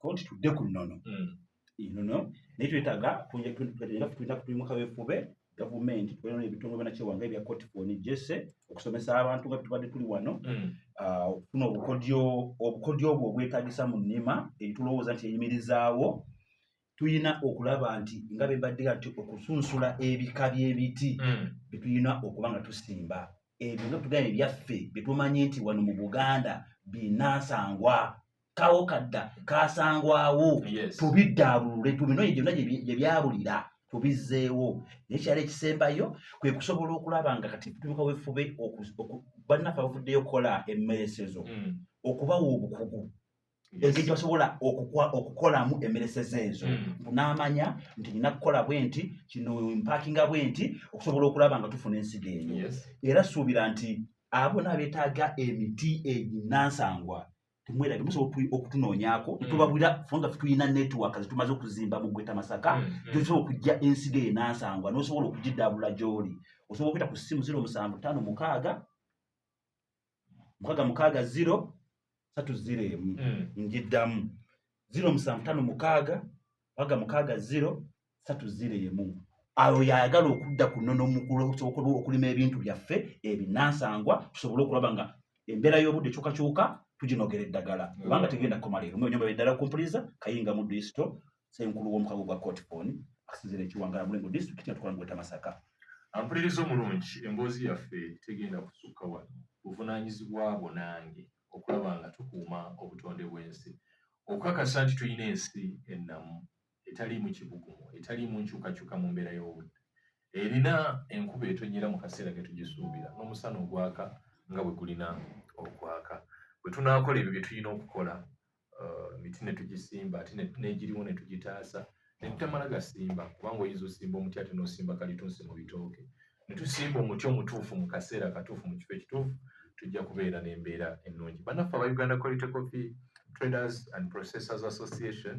konti tudde ku nnono inono naye twetaaga tulina kutulimuka beefube gavumenti tulina ebitongole bannakyewange ebya kotifoni jesse okusomesa abantu nga tubadde tuli wano okufuna obukodyo obwo obwetaagisa mu nnima ebitulowooza nti eyimirizaawo tuyina okulaba nti nga bwe mbadde nti okusunsula ebika by'ebiti bye tuyina okuba nga tusimba ebyo nga tugamba ebyaffe bye tumanyi nti wano mu Buganda binansangwa kawo kadda kasangwawo tubiddaabulule tubinoye byonna gye byabulira tubizzeewo nekyalo ekisembayo kwe kusobola okulaba nga kati tutuuka weefube bannaffe bavuddeyo okukola emmeresezo okubawa obukugu engeri basobola okukolamu emmeresezo ezo n'amanya nti nina kukola bwe nti kino mpaakinga bwe nti okusobola okulaba nga tufuna ensigo eyo era suubira nti abo n'abeetaaga emiti eginansangwa tumwera bimusobola okutunoonyaako netubabwira fonga tulina network zitumaze okuzimba mu Gweta Masaka tusobola okujja ensigo enansangwa n'osobola okugiddaabula gy'oli osobola okuyita ku ssimu 0756 0 301 njiddamu 0756 0 301 ayo yayagala okudda ku nnono mukulu okusobola okulima ebintu byaffe ebinansangwa tusobole okulaba nga embeera y'obudde kyukakyuka tujinogera eddagala kubanga tegenda kukoma leero mwe nyumba eddala kumpuliza kayinga mu district senkulu w'omukago gwa kotifoni akusinzira ekiwangala mulengo district nga tukola mu Gweta Masaka. Ampuliriza omulungi emboozi yaffe tegenda kusukka wano buvunaanyizibwa bwo nange okulaba nga tukuuma obutonde bw'ensi okukakasa nti tulina ensi ennamu etaliimu kibugumu etaliimu nkyukakyuka mu mbeera y'obudde erina enkuba etonyera mu kaseera ke tugisuubira n'omusana ogwaka nga bwe gulina okwaka bwe tunaakola ebyo bye tulina okukola emiti ne tugisimba ate n'egiriwo ne tugitaasa ne tutamala gasimba kubanga oyinza osimba omuti ate n'osimba kalitunsi mu bitooke ne tusimba omuti omutuufu mu kaseera katuufu mu kifo ekituufu tujja kubeera n'embeera ennungi. Bannaffe aba Uganda Quality Coffee Traders and Processors Association